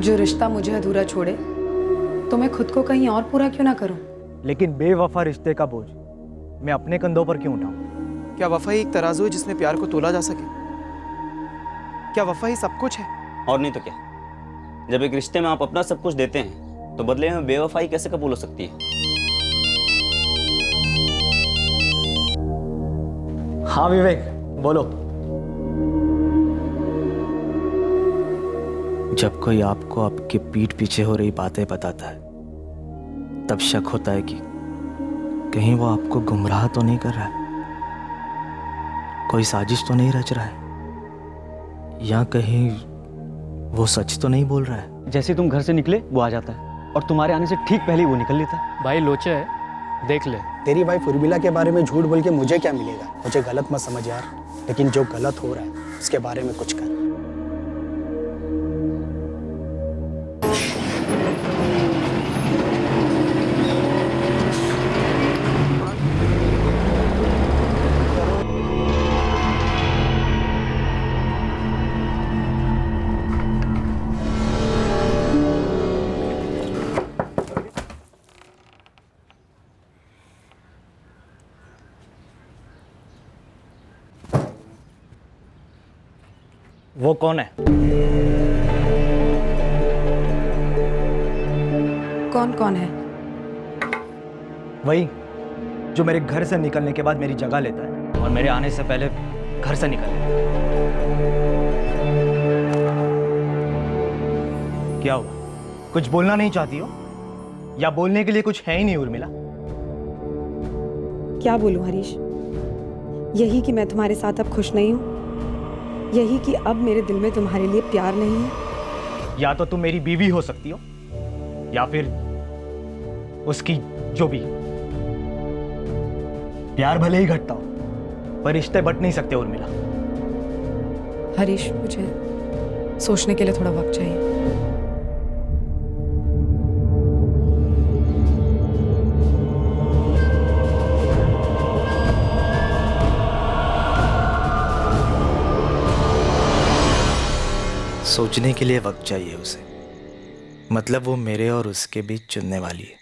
जो रिश्ता मुझे अधूरा छोड़े तो मैं खुद को कहीं और पूरा क्यों ना करूं? लेकिन बेवफा रिश्ते का बोझ मैं अपने कंधों पर क्यों उठाऊं? क्या वफा ही एक तराजू है जिसमें प्यार को तोला जा सके? क्या वफा ही सब कुछ है? और नहीं तो क्या। जब एक रिश्ते में आप अपना सब कुछ देते हैं तो बदले में बेवफाई कैसे कबूल हो सकती है? हाँ विवेक, बोलो। जब कोई आपको आपके पीठ पीछे हो रही बातें बताता है तब शक होता है कि कहीं वो आपको गुमराह तो नहीं कर रहा है, कोई साजिश तो नहीं रच रहा है, या कहीं वो सच तो नहीं बोल रहा है। जैसे तुम घर से निकले वो आ जाता है और तुम्हारे आने से ठीक पहले ही वो निकल लेता है। भाई लोचा है, देख ले। तेरी वाइफ उर्मिला के बारे में झूठ बोल के मुझे क्या मिलेगा? मुझे गलत मत समझ यार, लेकिन जो गलत हो रहा है उसके बारे में कुछ कर। वो कौन है? कौन कौन है? वही जो मेरे घर से निकलने के बाद मेरी जगह लेता है और मेरे आने से पहले घर से निकल जाता है। क्या हुआ, कुछ बोलना नहीं चाहती हो या बोलने के लिए कुछ है ही नहीं उर्मिला? क्या बोलूं हरीश? यही कि मैं तुम्हारे साथ अब खुश नहीं हूं, यही कि अब मेरे दिल में तुम्हारे लिए प्यार नहीं है। या तो तुम मेरी बीवी हो सकती हो या फिर उसकी जो भी। प्यार भले ही घटता हो पर रिश्ते बट नहीं सकते उर्मिला। हरीश, मुझे सोचने के लिए थोड़ा वक्त चाहिए। सोचने के लिए वक्त चाहिए उसे, मतलब वो मेरे और उसके बीच चुनने वाली है,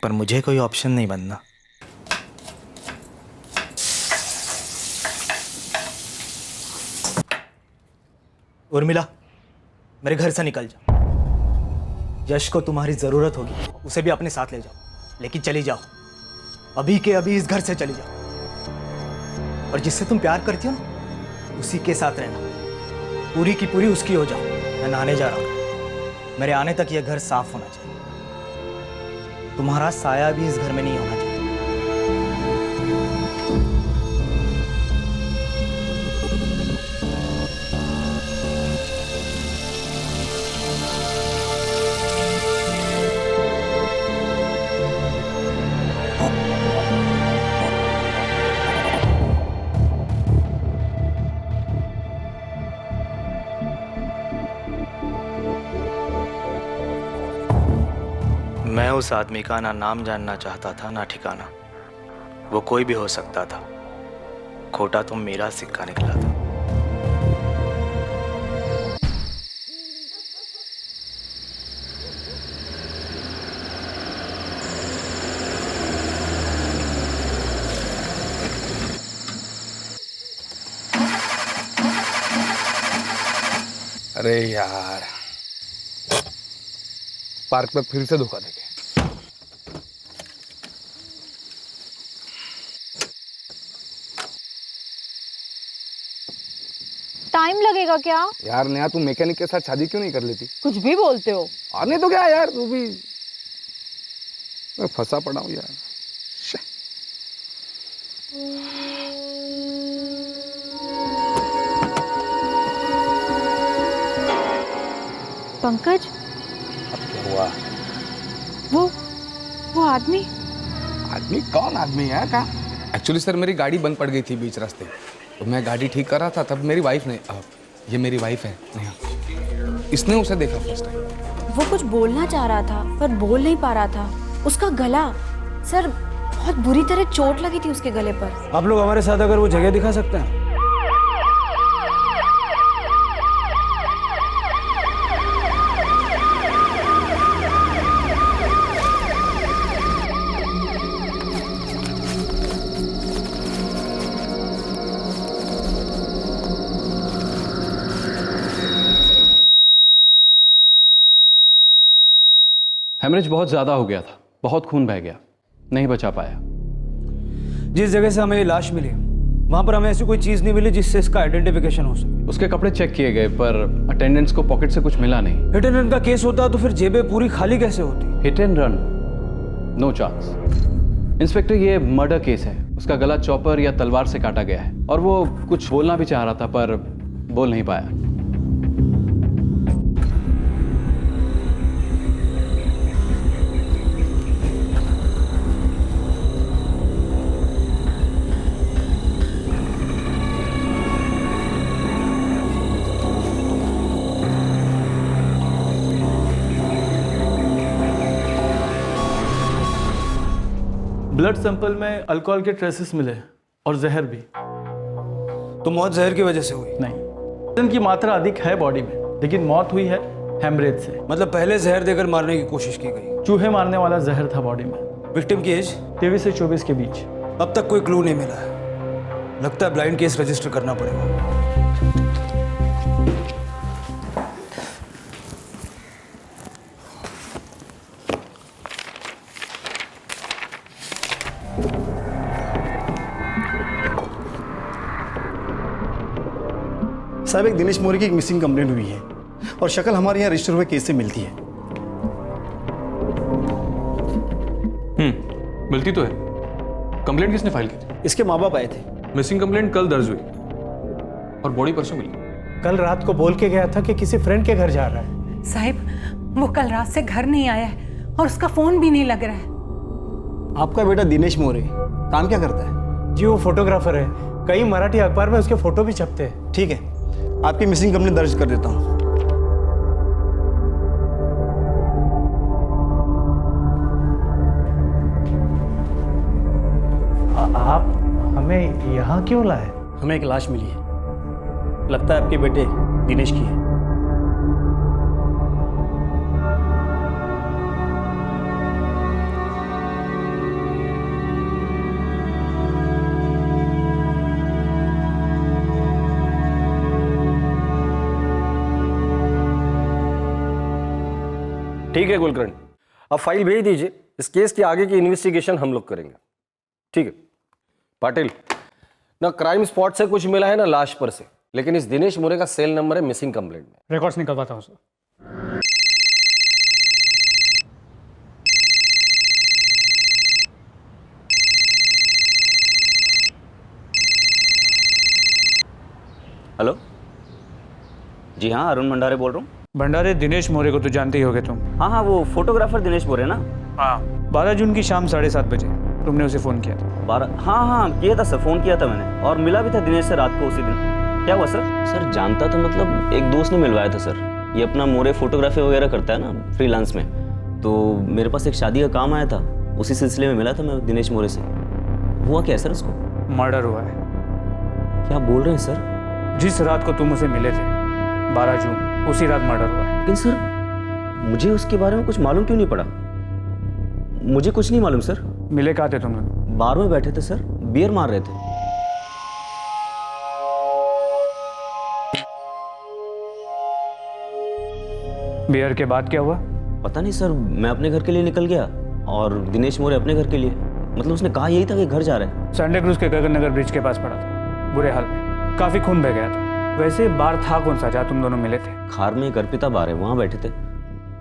पर मुझे कोई ऑप्शन नहीं बनना। उर्मिला, मेरे घर से निकल जाओ। यश को तुम्हारी जरूरत होगी, उसे भी अपने साथ ले जाओ, लेकिन चली जाओ, अभी के अभी इस घर से चली जाओ। और जिससे तुम प्यार करती हो ना, उसी के साथ रहना, पूरी की पूरी उसकी हो जाओ। मैं नहाने जा रहा हूं, मेरे आने तक यह घर साफ होना चाहिए। तुम्हारा साया भी इस घर में नहीं होना चाहिए। मैं उस आदमी का ना नाम जानना चाहता था ना ठिकाना। वो कोई भी हो सकता था, खोटा तो मेरा सिक्का निकला था। अरे यार, पार्क में फिर से धोखा देके। टाइम लगेगा क्या? यार नेहा, तू मैकेनिक के साथ शादी क्यों नहीं कर लेती? कुछ भी बोलते हो। और नहीं तो क्या यार, तू भी। मैं फंसा पड़ा हूँ यार। पंकज, अब क्या हुआ? वो आदमी आदमी कौन आदमी है? कहाँ? एक्चुअली सर, मेरी गाड़ी बंद पड़ गई थी बीच रास्ते, तो मैं गाड़ी ठीक कर रहा था, तब मेरी वाइफ ने, ये मेरी वाइफ है नेहा, इसने उसे देखा फर्स्ट टाइम। वो कुछ बोलना चाह रहा था पर बोल नहीं पा रहा था। उसका गला, सर, बहुत बुरी तरह चोट लगी थी उसके गले पर। आप लोग हमारे साथ अगर वो जगह दिखा सकते हैं। हेमरेज बहुत ज़्यादा हो गया था, बहुत खून बह गया, नहीं बचा पाया। जिस जगह से हमें ये लाश मिली वहां पर हमें ऐसी कोई चीज नहीं मिली जिससे इसका आइडेंटिफिकेशन हो सके। उसके कपड़े चेक किए गए पर अटेंडेंट्स को पॉकेट से कुछ मिला नहीं। हिट एंड रन का केस होता तो फिर जेबें पूरी खाली कैसे होती? Hit and run, no chance. Inspector, ये मर्डर केस है। उसका गला चॉपर या तलवार से काटा गया है और वो कुछ बोलना भी चाह रहा था पर बोल नहीं पाया। ब्लड सैंपल में अल्कोहल के ट्रेसेस मिले और जहर भी। तो मौत जहर की वजह से हुई? नहीं, ऑक्सीजन की मात्रा अधिक है बॉडी में, लेकिन मौत हुई है हेमरेज से। मतलब पहले जहर देकर मारने की कोशिश की गई। चूहे मारने वाला जहर था बॉडी में। विक्टिम की एज 23 से 24 के बीच। अब तक कोई क्लू नहीं मिला है। लगता है ब्लाइंड केस रजिस्टर करना पड़ेगा। साहब, एक दिनेश मौर्य की एक मिसिंग कंप्लेंट हुई है और शक्ल हमारे यहाँ रजिस्टर हुए केस से मिलती है। मिलती तो है। कंप्लेंट किसने फाइल की थी? इसके माँ बाप आए थे। मिसिंग कंप्लेंट कल दर्ज हुई और बॉडी परसों मिली। कल रात को बोल के गया था कि किसी फ्रेंड के घर जा रहा है। साहिब, वो कल रात से घर नहीं आया है और उसका फोन भी नहीं लग रहा है। आपका बेटा दिनेश मौर्य काम क्या करता है? जी, वो फोटोग्राफर है। कई मराठी अखबार में उसके फोटो भी छपते हैं। ठीक है, आपकी मिसिंग कंप्लेंट दर्ज कर देता हूँ। आप हमें यहाँ क्यों लाए? हमें एक लाश मिली है, लगता है आपके बेटे दिनेश की है। ठीक है कुलकर्णी, अब फाइल भेज दीजिए। इस केस की आगे की इन्वेस्टिगेशन हम लोग करेंगे। ठीक है पाटिल, ना क्राइम स्पॉट से कुछ मिला है ना लाश पर से, लेकिन इस दिनेश मौर्य का सेल नंबर है मिसिंग कंप्लेंट में। रिकॉर्ड्स निकलवाता हूँ सर। हेलो जी हाँ, अरुण भंडारे बोल रहा हूँ। भंडारे दिनेश मौर्य को तो जानते ही होगे तुम। हाँ हाँ, वो फोटोग्राफर दिनेश मौर्य ना। हाँ, 12 जून की शाम 7:30 बजे तुमने उसे फोन किया था। 12? हाँ हाँ किया था सर, फोन किया था मैंने और मिला भी था दिनेश से रात को उसी दिन। क्या हुआ सर? सर जानता तो मतलब एक दोस्त ने मिलवाया था सर। ये अपना मौर्य फोटोग्राफी वगैरह करता है ना फ्रीलांस में, तो मेरे पास एक शादी का काम आया था, उसी सिलसिले में मिला था मैं दिनेश मौर्य से। हुआ क्या है सर उसको? मर्डर हुआ है। क्या बोल रहे हैं सर? जिस रात को तुम उसे मिले थे 12 जून, उसी रात मर्डर हुआ है। लेकिन सर मुझे उसके बारे में कुछ मालूम क्यों नहीं पड़ा? मुझे कुछ नहीं मालूम सर। मिले कहाँ थे तुम लोग? बार में बैठे थे सर, बियर मार रहे थे। बियर के बाद क्या हुआ? पता नहीं सर, मैं अपने घर के लिए निकल गया और दिनेश मौर्य अपने घर के लिए। मतलब उसने कहा यही था कि घर जा रहे हैं। संडे क्रूज के गगन नगर ब्रिज के पास पड़ा था, बुरे हाल में, काफी खून बह गया था। वैसे बार था कौन सा जहाँ तुम दोनों मिले थे? खार में एक अर्पिता बार है, वहाँ बैठे थे,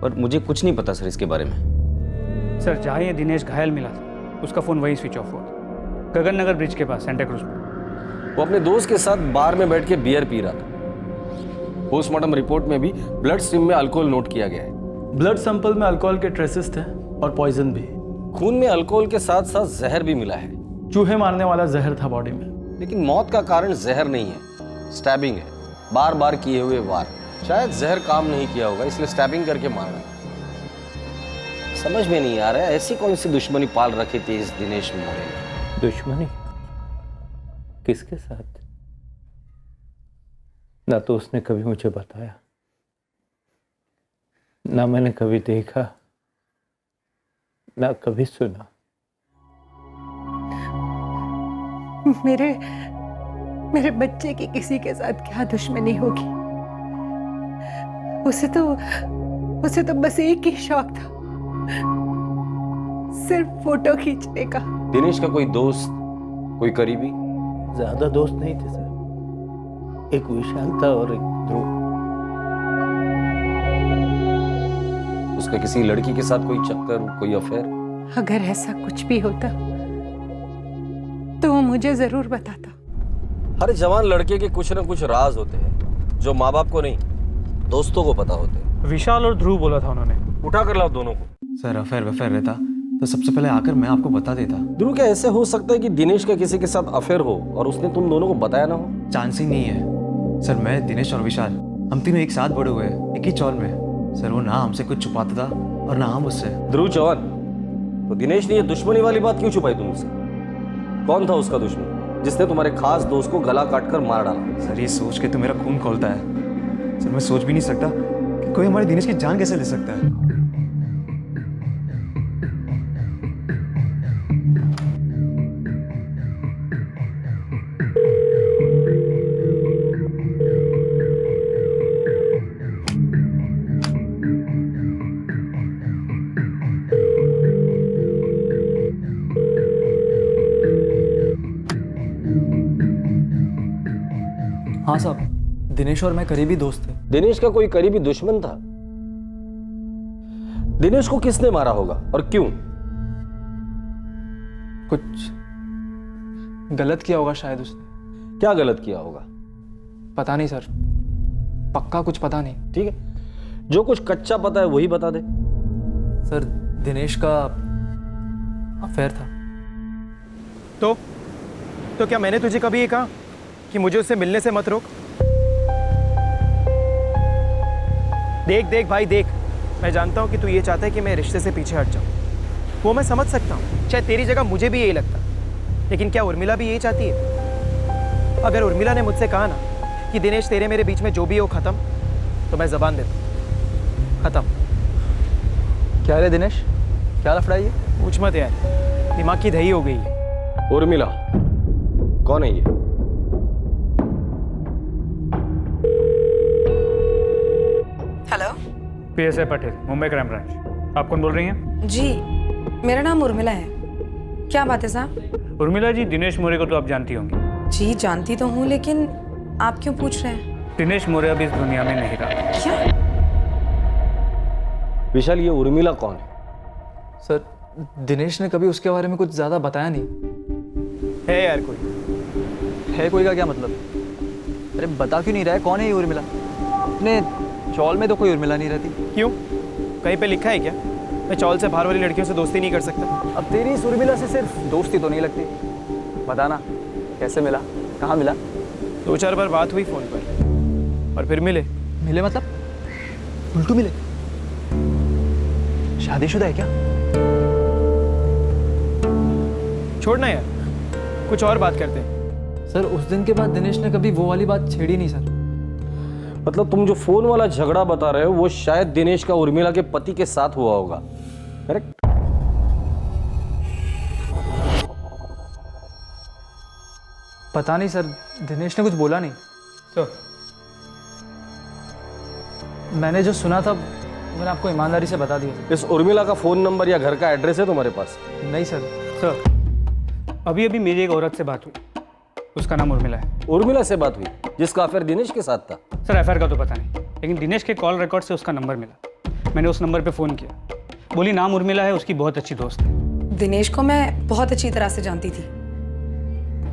पर मुझे कुछ नहीं पता सर इसके बारे में। सर जहाँ ये दिनेश घायल मिला था उसका फ़ोन वहीं स्विच ऑफ हुआ था, गगन नगर ब्रिज के पास सेंटा क्रूज में। वो अपने दोस्त के साथ बार में बैठ के बियर पी रहा था। पोस्टमार्टम रिपोर्ट में भी ब्लड स्ट्रीम में अल्कोहल नोट किया गया है। ब्लड सैंपल में अल्कोहल के ट्रेसेस थे और पॉइजन भी। खून में अल्कोहल के साथ साथ जहर भी मिला है। चूहे मारने वाला जहर था बॉडी में। लेकिन मौत का कारण जहर नहीं है, स्टैबिंग है। बार बार किए हुए वार। शायद जहर काम नहीं किया होगा, इसलिए स्टैबिंग करके मारना। समझ में नहीं आ रहा है ऐसी कौन सी दुश्मनी पाल रखी थी इस दिनेश मौर्य ने। दुश्मनी किसके साथ? ना तो उसने कभी मुझे बताया, ना मैंने कभी देखा, ना कभी सुना। मेरे बच्चे की किसी के साथ क्या दुश्मनी होगी? उसे तो बस एक ही शौक था, सिर्फ फोटो खींचने का। दिनेश का कोई दोस्त, कोई करीबी? ज्यादा दोस्त नहीं थे सर, एक विशाल था और एक ध्रुव। उसका किसी लड़की के साथ कोई चक्कर, कोई अफेयर? अगर ऐसा कुछ भी होता तो वो मुझे जरूर बताता। हर जवान लड़के के कुछ न कुछ राज होते हैं जो माँ बाप को नहीं, दोस्तों को पता होते हैं। विशाल और ध्रुव बोला था उन्होंने। उठा कर लाओ दोनों को। सर अफेयर वफेयर रहता तो सबसे पहले आकर मैं आपको बता देता। ध्रुव, क्या ऐसे हो सकता है कि दिनेश का किसी के साथ अफेयर हो और उसने तुम दोनों को बताया ना हो? चांस ही नहीं है सर। मैं, दिनेश और विशाल, हम तीनों एक साथ बड़े हुए, एक ही चौल में। सर वो ना हमसे कुछ छुपाता था और ना हम उससे। ध्रुव चौहान, तो दिनेश ने ये दुश्मनी वाली बात क्यों छुपाई तुमसे? कौन था उसका दुश्मन जिसने तुम्हारे खास दोस्त को गला काटकर मार डाला? सर ये सोच के तो मेरा खून खौलता है। सर मैं सोच भी नहीं सकता कि कोई हमारे दिनेश की जान कैसे ले सकता है। हाँ साहब, दिनेश और मैं करीबी दोस्त थे। दिनेश का कोई करीबी दुश्मन था? दिनेश को किसने मारा होगा और क्यों? कुछ गलत किया होगा शायद उसने। क्या गलत किया होगा? पता नहीं सर, पक्का कुछ पता नहीं। ठीक है, जो कुछ कच्चा पता है वही बता दे। सर दिनेश का अफेयर था। तो क्या मैंने तुझे कभी ये कहा कि मुझे उससे मिलने से मत रोक? देख भाई देख, मैं जानता हूं कि तू ये चाहता है कि मैं रिश्ते से पीछे हट जाऊं। वो मैं समझ सकता हूं, शायद तेरी जगह मुझे भी यही लगता। लेकिन क्या उर्मिला भी यही चाहती है? अगर उर्मिला ने मुझसे कहा ना कि दिनेश तेरे मेरे बीच में जो भी हो खत्म, तो मैं जबान देता हूं, खत्म। क्या रे दिनेश, क्या लफड़ा ये? पूछ मत यार, दिमाग की दही हो गई है। उर्मिला कौन है ये? Hello, PSI Patel, Mumbai crime branch. आप कौन बोल रही हैं? जी मेरा नाम उर्मिला है। क्या बात है साहब? उर्मिला जी, दिनेश मोरे को तो आप जानती होंगी। जी जानती तो हूँ, लेकिन आप क्यों पूछ रहे हैं? दिनेश मोरे अब इस दुनिया में नहीं रहा। क्या? विशाल, ये उर्मिला कौन है? सर दिनेश ने कभी उसके बारे में कुछ ज्यादा बताया नहीं। है यार कोई? है कोई का क्या मतलब? अरे बता क्यों नहीं रहा है, कौन है ये उर्मिला? अपने चौल में तो कोई उर्मिला नहीं रहती। क्यों, कहीं पे लिखा है क्या मैं चौल से बाहर वाली लड़कियों से दोस्ती नहीं कर सकता? अब तेरी इस उर्मिला से सिर्फ दोस्ती तो नहीं लगती। बताना कैसे मिला, कहाँ मिला? 2-4 बार बात हुई फोन पर, और फिर मिले। मिले मतलब उल्टू मिले? शादीशुदा है क्या? छोड़ना यार, कुछ और बात करते हैं। सर उस दिन के बाद दिनेश ने कभी वो वाली बात छेड़ी नहीं सर। मतलब तुम जो फोन वाला झगड़ा बता रहे हो वो शायद दिनेश का उर्मिला के पति के साथ हुआ होगा, करेक्ट? पता नहीं सर, दिनेश ने कुछ बोला नहीं। तो मैंने जो सुना था मैंने आपको ईमानदारी से बता दिया। इस उर्मिला का फोन नंबर या घर का एड्रेस है तुम्हारे पास? नहीं सर। सर अभी अभी मेरी एक औरत से बात हुई, उसका नाम उर्मिला है। उर्मिला से बात हुई जिसका अफेयर दिनेश के साथ था? सर अफेयर का तो पता नहीं, लेकिन दिनेश के कॉल रिकॉर्ड से उसका नंबर मिला। मैंने उस नंबर पे फ़ोन किया, बोली नाम उर्मिला है, उसकी बहुत अच्छी दोस्त है। दिनेश को मैं बहुत अच्छी तरह से जानती थी,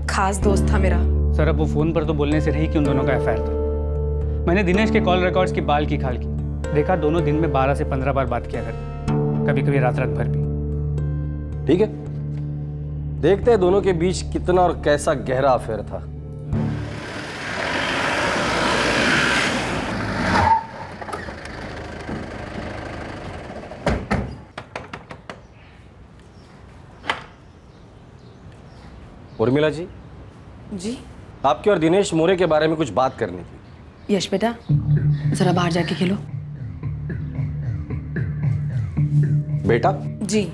खास दोस्त था मेरा। सर अब वो फ़ोन पर तो बोलने से रही कि उन दोनों का अफेयर था। मैंने दिनेश के कॉल रिकॉर्ड्स की बाल की खाल की, देखा दोनों दिन में 12 से 15 बार बात किया करते, कभी कभी रात भर भी। ठीक है, देखते हैं दोनों के बीच कितना और कैसा गहरा अफेयर था। उर्मिला जी। जी? आपके और दिनेश मोरे के बारे में कुछ बात करनी थी। यश बेटा, जरा बाहर जाके खेलो। बेटा? जी,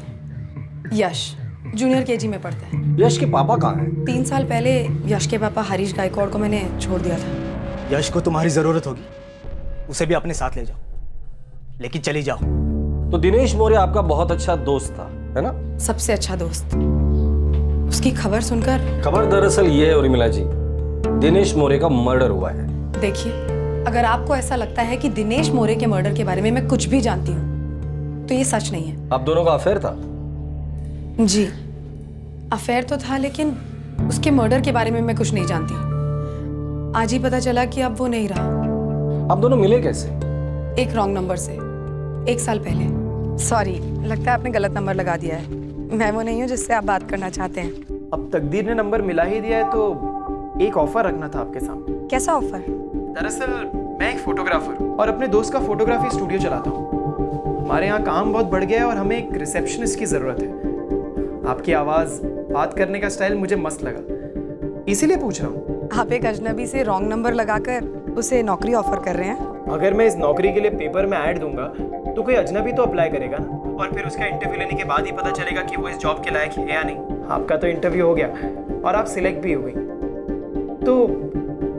यश जूनियर केजी में पढ़ता है। यश के पापा कहाँ हैं? 3 साल पहले यश के पापा हरीश गायकवाड़ को मैंने छोड़ दिया था। यश को तुम्हारी जरूरत होगी, उसे भी अपने साथ ले जाओ, लेकिन चली जाओ, तो दिनेश मौर्य आपका बहुत अच्छा दोस्त था, है ना? सबसे अच्छा दोस्त। उसकी खबर सुनकर खबर दरअसल ये है उर्मिला जी, दिनेश मौर्य का मर्डर हुआ है। देखिए, अगर आपको ऐसा लगता है कि दिनेश मौर्य के मर्डर के बारे में मैं कुछ भी जानती हूँ तो ये सच नहीं है। आप दोनों का अफेयर था? जी, अफेयर तो था, लेकिन उसके मर्डर के बारे में मैं कुछ नहीं जानती। आज ही पता चला कि अब वो नहीं रहा। आप दोनों मिले कैसे? एक रॉन्ग नंबर से 1 साल पहले। सॉरी, लगता है आपने गलत नंबर लगा दिया है। मैं वो नहीं हूँ जिससे आप बात करना चाहते हैं। अब तकदीर ने नंबर मिला ही दिया है तो एक ऑफर रखना था आपके सामने। कैसा ऑफर? दरअसल मैं एक फोटोग्राफर और अपने दोस्त का फोटोग्राफी स्टूडियो चलाता हूँ। हमारे यहाँ काम बहुत बढ़ गया है और हमें एक रिसेप्शनिस्ट की ज़रूरत है। आपकी आवाज़, बात करने का स्टाइल मुझे मस्त लगा, इसीलिए पूछ रहा हूँ। आप एक अजनबी से रॉन्ग नंबर लगाकर उसे नौकरी ऑफर कर रहे हैं? अगर मैं इस नौकरी के लिए पेपर में ऐड दूंगा तो कोई अजनबी तो अप्लाई करेगा ना, और फिर उसका इंटरव्यू लेने के बाद ही पता चलेगा कि वो इस जॉब के लायक है या नहीं। आपका तो इंटरव्यू हो गया और आप सिलेक्ट भी हो गई, तो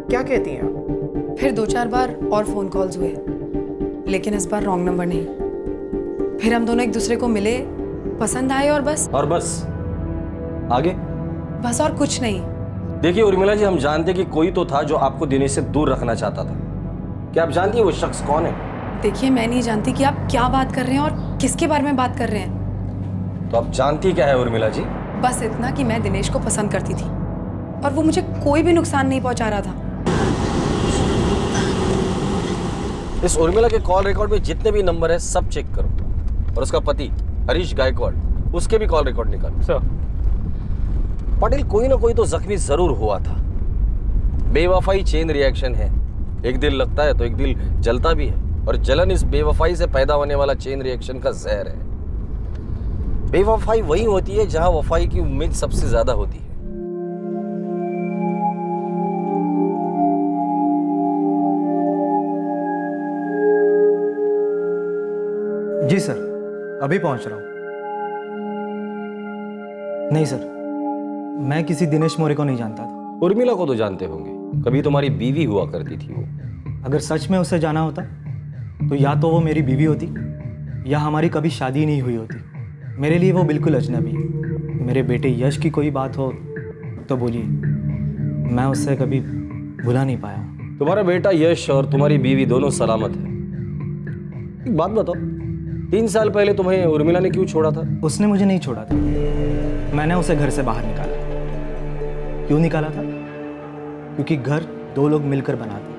क्या कहती हैं आप? फिर 2-4 बार और फ़ोन कॉल्स हुए, लेकिन इस बार रॉन्ग नंबर नहीं। फिर हम दोनों एक दूसरे को मिले, पसंद आए और बस। और बस आगे? बस और कुछ नहीं। देखिए उर्मिला जी, हम जानते कि कोई तो था जो आपको दिनेश से दूर रखना चाहता था। क्या आप जानती है वो शख्स कौन है? देखिए, मैं नहीं जानती कि आप क्या बात कर रहे हैं और किसके बारे में बात कर रहे हैं। तो आप जानती क्या है उर्मिला जी? बस इतना कि मैं दिनेश को पसंद करती थी और वो मुझे कोई भी नुकसान नहीं पहुंचा रहा था। इस उर्मिला के कॉल रिकॉर्ड में जितने भी नंबर है सब चेक करो, और उसका पति हरीश गायकवाड़, उसके भी कॉल रिकॉर्ड निकालो। सर। पाटिल, कोई ना कोई तो जख्मी जरूर हुआ था। बेवफाई चेन रिएक्शन है, एक दिल लगता है तो एक दिल जलता भी है, और जलन इस बेवफाई से पैदा होने वाला चेन रिएक्शन का जहर है। बेवफाई वही होती है जहां वफाई की उम्मीद सबसे ज्यादा होती है। जी सर, अभी पहुंच रहा हूं। नहीं सर, मैं किसी दिनेश मौर्य को नहीं जानता था। उर्मिला को तो जानते होंगे, कभी तुम्हारी बीवी हुआ करती थी वो। अगर सच में उसे जाना होता तो या तो वो मेरी बीवी होती या हमारी कभी शादी नहीं हुई होती। मेरे लिए वो बिल्कुल अजनबी है। मेरे बेटे यश की कोई बात हो तो बोलिए, मैं उससे कभी भुला नहीं पाया। तुम्हारा बेटा यश और तुम्हारी बीवी दोनों सलामत है। एक बात बताओ, 3 साल पहले तुम्हें उर्मिला ने क्यों छोड़ा था? उसने मुझे नहीं छोड़ा था, मैंने उसे घर से बाहर निकाला। क्यों निकाला था? क्योंकि घर 2 लोग मिलकर बनाते,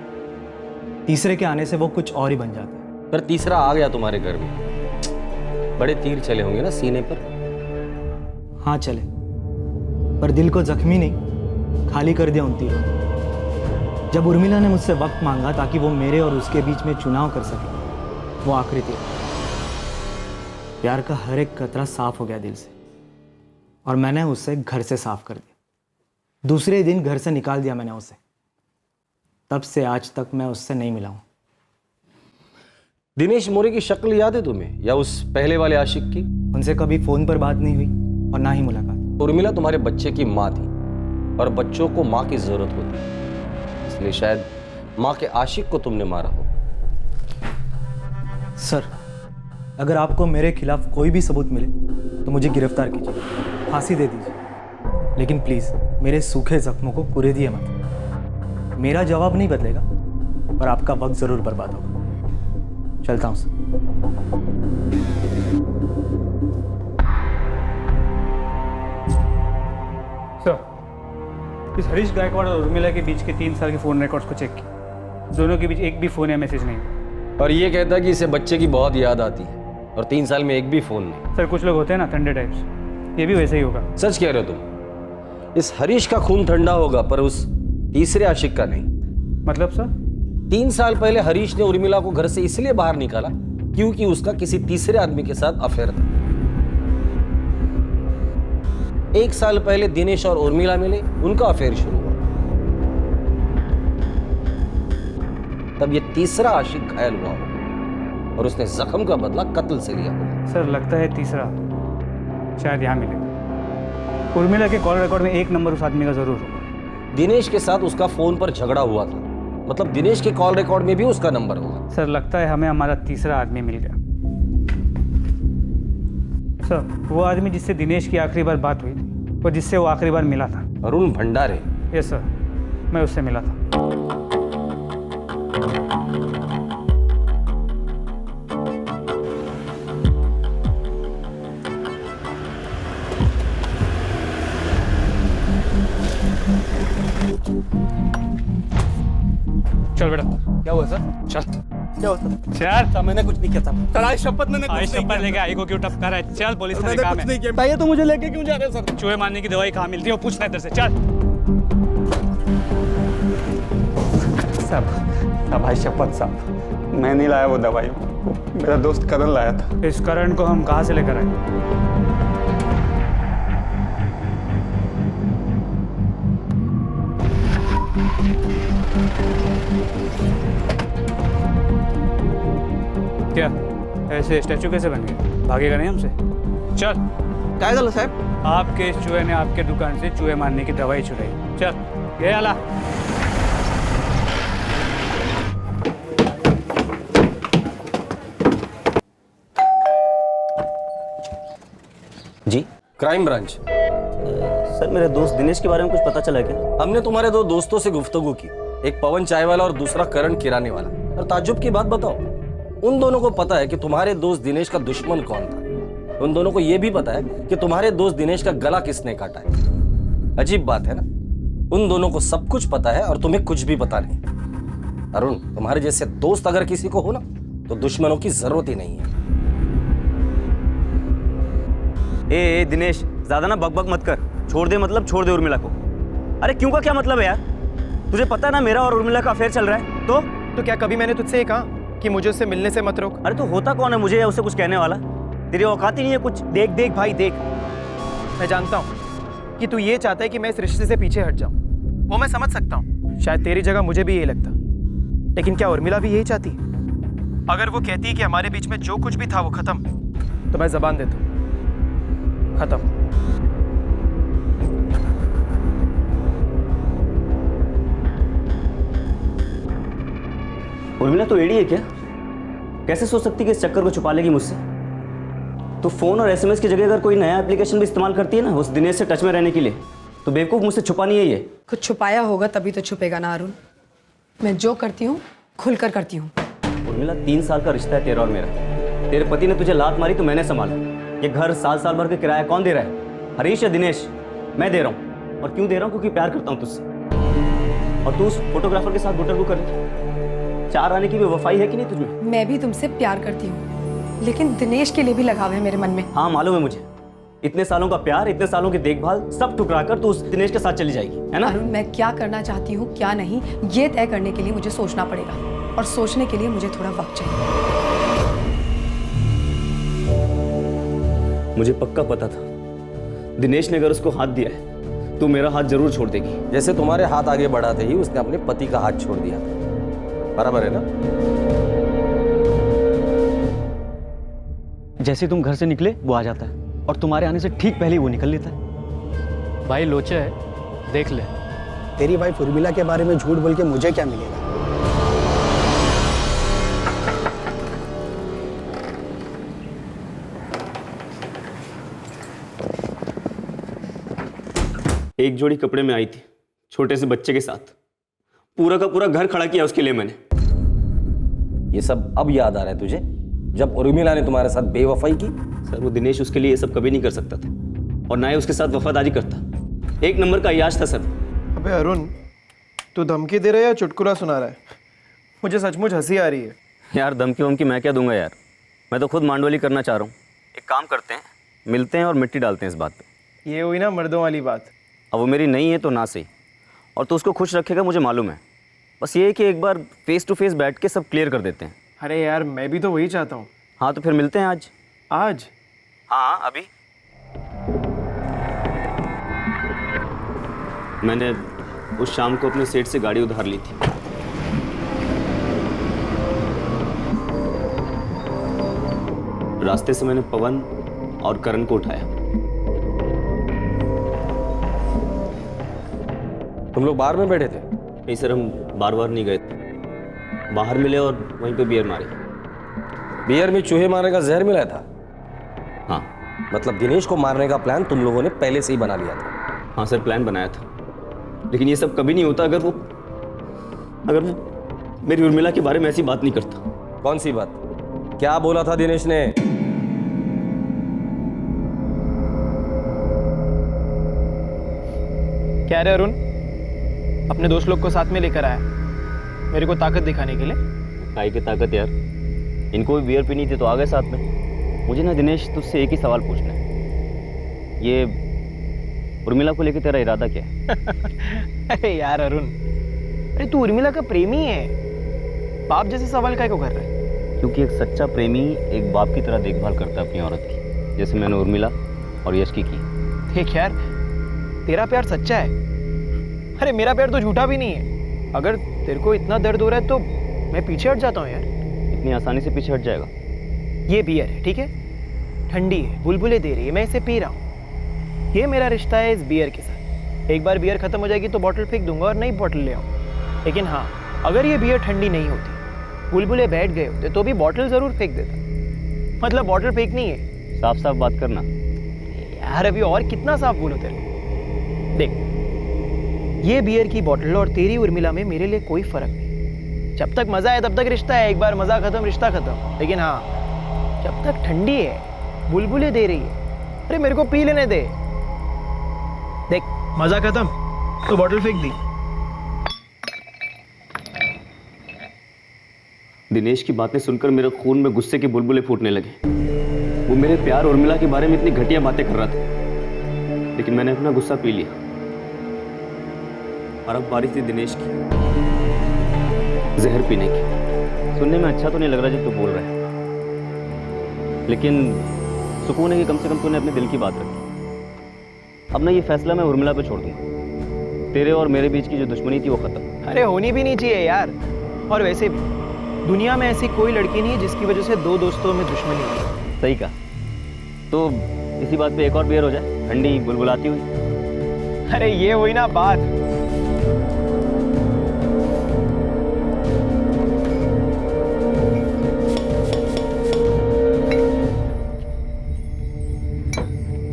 तीसरे के आने से वो कुछ और ही बन जाता है। पर तीसरा आ गया तुम्हारे घर में। बड़े तीर चले होंगे ना सीने पर? हाँ चले, पर दिल को जख्मी नहीं, खाली कर दिया उन तीरों ने। जब उर्मिला ने मुझसे वक्त मांगा ताकि वो मेरे और उसके बीच में चुनाव कर सके, वो आखिरी तीर। प्यार का हर एक कतरा साफ हो गया दिल से, और मैंने उसे घर से साफ कर दिया। दूसरे दिन घर से निकाल दिया मैंने उसे। तब से आज तक मैं उससे नहीं मिला हूं। दिनेश मौर्य की शक्ल याद है तुम्हें, या उस पहले वाले आशिक की? उनसे कभी फोन पर बात नहीं हुई और ना ही मुलाकात। उर्मिला तुम्हारे बच्चे की माँ थी, और बच्चों को माँ की जरूरत होती है, इसलिए शायद माँ के आशिक को तुमने मारा हो। सर, अगर आपको मेरे खिलाफ कोई भी सबूत मिले तो मुझे गिरफ्तार कीजिए, फांसी दे दीजिए, लेकिन प्लीज़ मेरे सूखे जख्मों को पूरे दिए मत। मेरा जवाब नहीं बदलेगा, पर आपका वक्त ज़रूर बर्बाद होगा। चलता हूँ सर। सर, इस हरीश गायकवाड़ और उर्मिला के बीच के 3 साल के फ़ोन रिकॉर्ड्स को चेक किया। दोनों के बीच एक भी फ़ोन या मैसेज नहीं। और ये कहता है कि इसे बच्चे की बहुत याद आती है, और 3 साल में एक भी फ़ोन नहीं। सर, कुछ लोग होते हैं ना ठंडे टाइप्स, ये भी वैसे ही होगा। सच कह रहे हो तुम? इस हरीश का खून ठंडा होगा, पर उस तीसरे आशिक का नहीं। मतलब सर? 3 साल पहले हरीश ने उर्मिला को घर से इसलिए बाहर निकाला क्योंकि उसका किसी तीसरे आदमी के साथ अफेयर था। 1 साल पहले दिनेश और उर्मिला मिले, उनका अफेयर शुरू हुआ। तब ये तीसरा आशिक घायल हुआ हो, और उसने जख्म का बदला कत्ल से लिया होगा। सर, लगता है तीसरा शायद यहाँ मिलेगा। उर्मिला के कॉल रिकॉर्ड में 1 नंबर उस आदमी का जरूर होगा। दिनेश के साथ उसका फोन पर झगड़ा हुआ था, मतलब दिनेश के कॉल रिकॉर्ड में भी उसका नंबर होगा। सर, लगता है हमें हमारा तीसरा आदमी मिल गया। सर वो आदमी जिससे दिनेश की आखिरी बार बात हुई थी और जिससे वो आखिरी बार मिला था। अरुण भंडारे? यस सर, मैं उससे मिला था। चल बेटा। क्या हुआ सर? चल। क्या हुआ सर? चल। मैंने कुछ नहीं किया था सर। आज शपथ मैंने कुछ आज नहीं शपथ लेके आई को क्यों टपका रहा है? चल पुलिस थाने मैंने काम कुछ है। नहीं किया। बताइए तो मुझे लेके क्यों जा रहे हैं सर? चूहे मारने की दवाई कहाँ मिलती है वो पूछना इधर से। चल। साहब भाई शपथ साहब, मैं नहीं लाया वो दवाई, मेरा दोस्त करण लाया था। इस करण को हम कहाँ से लेकर आए? क्या ऐसे स्टैचू कैसे बन गए? भागेगा नहीं हमसे? चल। काय झालं साहेब? आपके इस चूहे ने आपके दुकान से चूहे मारने की दवाई चुराई। चल ये आला। जी क्राइम ब्रांच। सर मेरे दोस्त दिनेश के बारे में कुछ पता चला है क्या? हमने तुम्हारे दो दोस्तों से गुफ्तगू की, एक पवन चाय वाला और दूसरा करण किराने वाला। और ताज्जुब की बात बताओ, उन दोनों को पता है कि तुम्हारे दोस्त दिनेश का दुश्मन कौन था। उन दोनों को यह भी पता है कि तुम्हारे दोस्त दिनेश का गला किसने काटा है। अजीब बात है ना, उन दोनों को सब कुछ पता है और तुम्हें कुछ भी पता नहीं। अरुण, तुम्हारे जैसे दोस्त अगर किसी को हो ना तो दुश्मनों की जरूरत ही नहीं है। ए दिनेश, ज्यादा ना बकबक मत कर। छोड़ दे मतलब छोड़ दे उर्मिला को। अरे क्यों का क्या मतलब है यार? तुझे पता है ना मेरा और उर्मिला का अफेयर चल रहा है। तो क्या कभी मैंने तुझसे ये कहा कि मुझे उससे मिलने से मत रोक? अरे तो होता कौन है मुझे या उससे कुछ कहने वाला? तेरी औकात ही नहीं है कुछ। देख देख भाई देख, मैं जानता हूँ कि तू ये चाहता है कि मैं इस रिश्ते से पीछे हट जाऊँ, वो मैं समझ सकता हूँ। शायद तेरी जगह मुझे भी यही लगता, लेकिन क्या उर्मिला भी यही चाहती है? अगर वो कहती है कि हमारे बीच में जो कुछ भी था वो खत्म, तो मैं जबान देता हूँ, खत्म। उर्मिला तो एडी है क्या? कैसे सोच सकती कि इस चक्कर को छुपा लेगी मुझसे? तो फोन और एसएमएस की जगह अगर कोई नया एप्लीकेशन भी इस्तेमाल करती है ना उस दिनेश से टच में रहने के लिए, तो बेवकूफ मुझसे छुपा नहीं है ये। कुछ छुपाया होगा तभी तो छुपेगा ना अरुण। मैं जो करती हूँ खुलकर करती हूँ। उर्मिला 3 साल का रिश्ता है तेरा और मेरा। तेरे पति ने तुझे लात मारी तो मैंने संभाला। ये घर साल भर का किराया कौन दे रहा है? हरीश या दिनेश? मैं दे रहा हूँ। और क्यों दे रहा हूँ? क्योंकि प्यार करता हूँ तुझसे। और तू उस फोटोग्राफर के साथ गुटरगू कर रही। 4 आने की भी वफाई है कि नहीं तुझमें? मैं भी तुमसे प्यार करती हूँ, लेकिन दिनेश के लिए भी लगाव है मेरे मन में। हाँ मालूम है मुझे। इतने सालों का प्यार, इतने सालों की देखभाल सब ठुकरा कर तू उस दिनेश के साथ चली जाएगी, है ना? अरुण, मैं क्या करना चाहती हूँ क्या नहीं, ये तय करने के लिए मुझे सोचना पड़ेगा, और सोचने के लिए मुझे थोड़ा वक्त चाहिए। मुझे पक्का पता था दिनेश ने अगर उसको हाथ दिया है तो मेरा हाथ जरूर छोड़ देगी। जैसे तुम्हारे हाथ आगे बढ़ाते ही उसने अपने पति का हाथ छोड़ दिया था। बराबर है ना? जैसे तुम घर से निकले वो आ जाता है, और तुम्हारे आने से ठीक पहले ही वो निकल लेता है। भाई लोचा है, देख ले। तेरी वाइफ उर्मिला के बारे में झूठ बोल के मुझे क्या मिलेगा? एक जोड़ी कपड़े में आई थी छोटे से बच्चे के साथ, पूरा का पूरा घर खड़ा किया उसके लिए मैंने। ये सब अब याद आ रहा है तुझे, जब उर्मिला ने तुम्हारे साथ बेवफाई की? सर वो दिनेश उसके लिए ये सब कभी नहीं कर सकता था, और ना ही उसके साथ वफादारी करता। एक नंबर का अय्याश था सर। अबे अरुण, तू धमकी दे रहा है या चुटकुला सुना रहा है? मुझे सचमुच हंसी आ रही है। यार धमकी वमकी मैं क्या दूंगा यार, मैं तो खुद मांडवली करना चाह रहा हूँ। एक काम करते हैं, मिलते हैं और मिट्टी डालते हैं इस बात पे। ये हुई ना मर्दों वाली बात। अब वो मेरी नहीं है तो ना सही, और तो उसको खुश रखेगा मुझे मालूम है। बस ये है कि एक बार फेस टू फेस बैठ के सब क्लियर कर देते हैं। अरे यार मैं भी तो वही चाहता हूँ। हाँ तो फिर मिलते हैं आज। आज? हाँ अभी। मैंने उस शाम को अपने सेठ से गाड़ी उधार ली थी। रास्ते से मैंने पवन और करण को उठाया। तुम लोग बार में बैठे थे? नहीं सर, हम बार नहीं गए थे, बाहर मिले और वहीं पे बियर मारी। बियर में चूहे मारने का जहर मिला था? हाँ। मतलब दिनेश को मारने का प्लान तुम लोगों ने पहले से ही बना लिया था। हाँ सर, प्लान बनाया था, लेकिन ये सब कभी नहीं होता अगर वो मेरी उर्मिला के बारे में ऐसी बात नहीं करता। कौन सी बात? क्या बोला था दिनेश ने? क्या रे अरुण, अपने दोस्त लोग को साथ में लेकर आया मेरे को ताकत दिखाने के लिए? काहे की ताकत यार, इनको भी बियर पीनी थी तो आ गए साथ में। मुझे ना दिनेश तुझसे एक ही सवाल पूछना है, ये उर्मिला को लेकर तेरा इरादा क्या है? अरे यार अरुण, अरे तू उर्मिला का प्रेमी है, बाप जैसे सवाल काहे को कर रहा है? क्योंकि एक सच्चा प्रेमी एक बाप की तरह देखभाल करता है अपनी औरत की, जैसे मैंने उर्मिला और यश की। देख यार, तेरा प्यार सच्चा है, अरे मेरा प्यार तो झूठा भी नहीं है। अगर तेरे को इतना दर्द हो रहा है तो मैं पीछे हट जाता हूँ यार। इतनी आसानी से पीछे हट जाएगा? ये बियर है, ठीक है, ठंडी है, बुलबुले दे रही है, मैं इसे पी रहा हूँ। ये मेरा रिश्ता है इस बियर के साथ। एक बार बियर खत्म हो जाएगी तो बॉटल फेंक दूंगा और नई बॉटल ले आऊँ। लेकिन हाँ, अगर ये बियर ठंडी नहीं होती, बुलबुले बैठ गए होते, तो भी बॉटल जरूर फेंक देता। मतलब बॉटल फेंकनी है। साफ साफ बात करना यार, अभी और कितना साफ बोलूं तेरे को? देख, ये बियर की बॉटल और तेरी उर्मिला में मेरे लिए कोई फर्क नहीं। जब तक मजा है तब तक रिश्ता है, एक बार मजा खत्म रिश्ता खत्म। लेकिन हाँ, जब तक ठंडी है, बुलबुले दे रही है, अरे मेरे को पी लेने दे। देख, मजा खत्म तो बॉटल फेंक दी। दिनेश की बातें सुनकर मेरे खून में गुस्से के बुलबुले फूटने लगे। वो मेरे प्यार उर्मिला के बारे में इतनी घटिया बातें कर रहा था, लेकिन मैंने अपना गुस्सा पी लिया। और अब बारी थी दिनेश की जहर पीने की। सुनने में अच्छा तो नहीं लग रहा जो तू बोल रहा है, लेकिन सुकून है कि कम से कम तूने अपने दिल की बात रखी। अब ना ये फैसला मैं उर्मिला पे छोड़ दूंगा। तेरे और मेरे बीच की जो दुश्मनी थी वो खत्म। अरे होनी भी नहीं चाहिए यार। और वैसे भी दुनिया में ऐसी कोई लड़की नहीं है जिसकी वजह से दो दोस्तों में दुश्मनी हो। सही कहा। तो इसी बात पे एक और बियर हो जाए, ठंडी बुलबुलाती हुई। अरे ये हुई ना बात।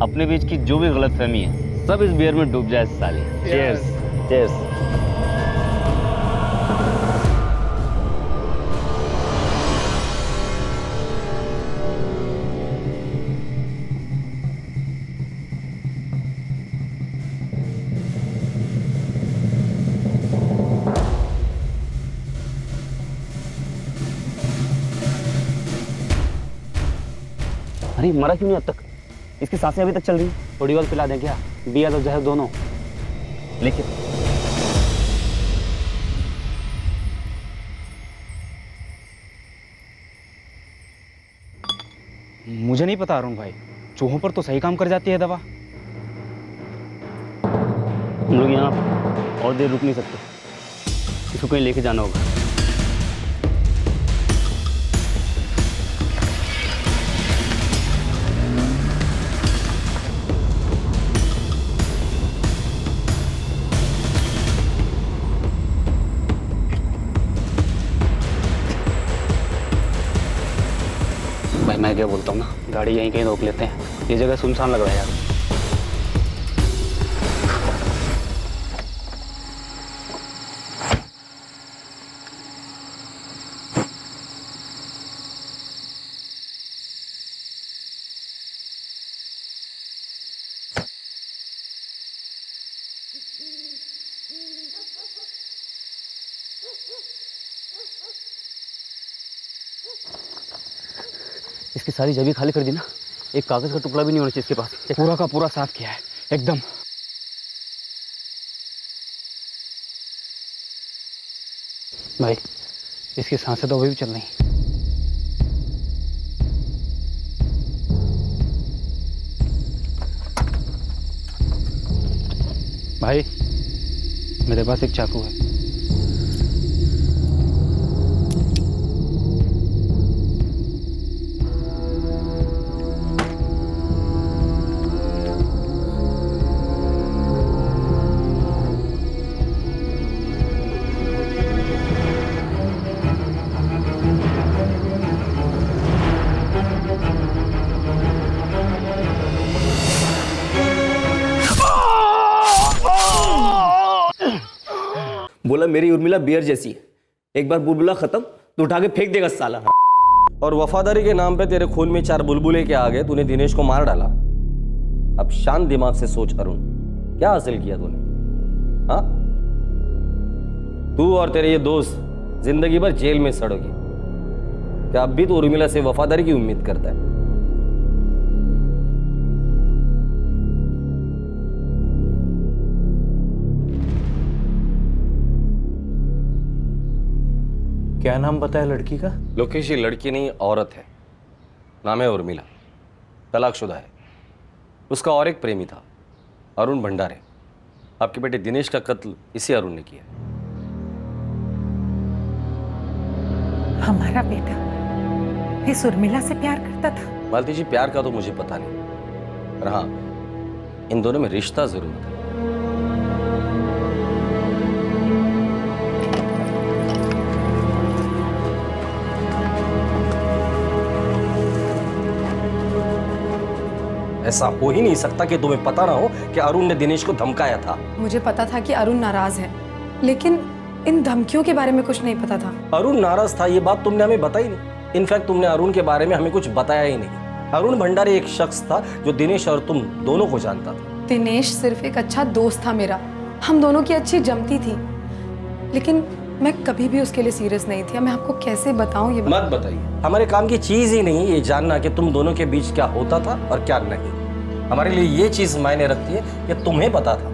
अपने बीच की जो भी गलतफहमी है सब इस बियर में डूब जाए साले। चीयर्स। चीयर्स। अरे मरा क्यों नहीं अब तक? इसकी सांसें अभी तक चल रही हैं। थोड़ी बहुत पिला दें क्या? बियर और जहर दोनों। लेकिन मुझे नहीं पता अरुण भाई, चूहों पर तो सही काम कर जाती है दवा। हम लोग यहाँ और देर रुक नहीं सकते, इसको कहीं लेके जाना होगा। भाई मैं क्या बोलता हूँ ना, गाड़ी यहीं कहीं रोक लेते हैं, ये जगह सुनसान लग रहा है यार। इसकी सारी जगह खाली कर दी ना, एक कागज का टुकड़ा भी नहीं होना चाहिए इसके पास। पूरा का पूरा साफ किया है एकदम। भाई इसकी सांसें तो अभी भी चल रही। भाई मेरे पास एक चाकू है। बोला मेरी उर्मिला बियर जैसी है, एक बार बुलबुला खत्म तो उठा के फेंक देगा साला। और वफादारी के नाम पे तेरे खून में 4 बुलबुले के आगे तूने दिनेश को मार डाला। अब शांत दिमाग से सोच अरुण, क्या हासिल किया तूने? हाँ, तू और तेरे ये दोस्त जिंदगी भर जेल में सड़ोगे। क्या अब भी तो उर्मिला से वफादारी की उम्मीद करता है? क्या नाम बताया लड़की का? लोकेश, ये लड़की नहीं औरत है, नाम है उर्मिला, तलाकशुदा है। उसका और एक प्रेमी था, अरुण भंडारे। आपके बेटे दिनेश का कत्ल इसी अरुण ने किया। हमारा बेटा इस उर्मिला से प्यार करता था? मालती जी, प्यार का तो मुझे पता नहीं, पर हाँ, इन दोनों में रिश्ता जरूर था। ऐसा हो ही नहीं सकता कि तुम्हें पता ना हो कि अरुण ने दिनेश को धमकाया था। मुझे पता था कि अरुण नाराज है, लेकिन इन धमकियों के बारे में कुछ नहीं पता था। अरुण नाराज था ये बात तुमने हमें बताई नहीं। इनफैक्ट तुमने अरुण के बारे में हमें कुछ बताया ही नहीं। अरुण भंडारे एक शख्स था जो दिनेश और तुम दोनों को जानता था। दिनेश सिर्फ एक अच्छा दोस्त था मेरा, हम दोनों की अच्छी जमती थी, लेकिन मैं कभी भी उसके लिए सीरियस नहीं थी। मैं आपको कैसे बताऊं ये? मत बताइए, हमारे काम की चीज ही नहीं ये जानना कि तुम दोनों के बीच क्या होता था और क्या नहीं। हमारे लिए ये चीज मायने रखती है कि तुम्हें पता था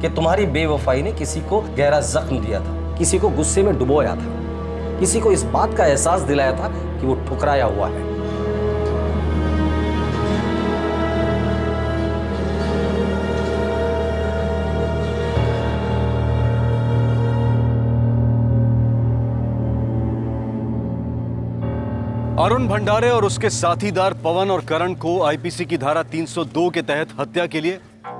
कि तुम्हारी बेवफाई ने किसी को गहरा जख्म दिया था, किसी को गुस्से में डुबोया था, किसी को इस बात का एहसास दिलाया था कि वो ठुकराया हुआ है। अरुण भंडारे और उसके साथीदार पवन और करण को आईपीसी की धारा 302 के तहत हत्या के लिए,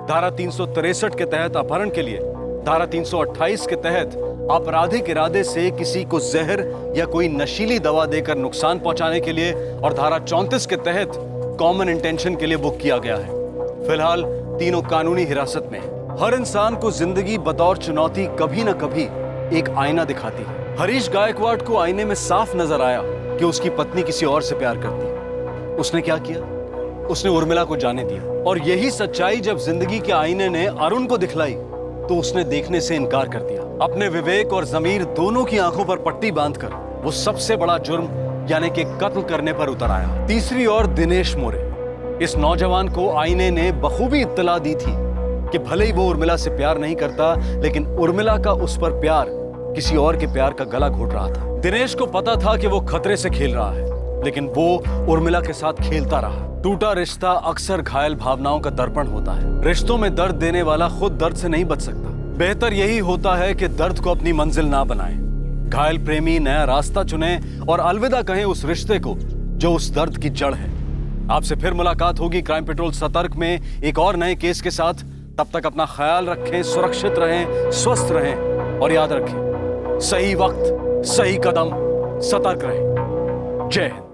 धारा 363 के तहत अपहरण के लिए, धारा 328 के तहत आपराधिक इरादे से किसी को जहर या कोई नशीली दवा देकर नुकसान पहुंचाने के लिए और धारा 34 के तहत कॉमन इंटेंशन के लिए बुक किया गया है। फिलहाल तीनों कानूनी हिरासत में हैं। हर इंसान को जिंदगी बतौर चुनौती कभी न कभी एक आईना दिखाती है। हरीश गायकवाड़ को आईने में साफ नजर आया कि उसकी पत्नी किसी और से प्यार करती है। उसने क्या किया? उसने उर्मिला को जाने दिया। और यही सच्चाई जब जिंदगी के आईने ने अरुण को दिखलाई तो उसने देखने से इनकार कर दिया। अपने विवेक और जमीर दोनों की आंखों पर पट्टी बांधकर वो सबसे बड़ा जुर्म यानी कि कत्ल करने पर उतर आया। तीसरी ओर दिनेश मोरे, इस नौजवान को आईने ने बखूबी इत्तला दी थी कि भले ही वो उर्मिला से प्यार नहीं करता, लेकिन उर्मिला का उस पर प्यार किसी और के प्यार का गला घोट रहा था। दिनेश को पता था कि वो खतरे से खेल रहा है, लेकिन वो उर्मिला के साथ खेलता रहा। टूटा रिश्ता अक्सर घायल भावनाओं का दर्पण होता है। रिश्तों में दर्द देने वाला खुद दर्द से नहीं बच सकता। बेहतर यही होता है कि दर्द को अपनी मंजिल ना बनाएं। घायल प्रेमी नया रास्ता चुने और अलविदा कहें उस रिश्ते को जो उस दर्द की जड़ है। आपसे फिर मुलाकात होगी क्राइम पेट्रोल सतर्क में एक और नए केस के साथ। तब तक अपना ख्याल रखें, सुरक्षित रहें, स्वस्थ रहें और याद रखें, सही वक्त, सही कदम, सतर्क रहें। जय हिंद।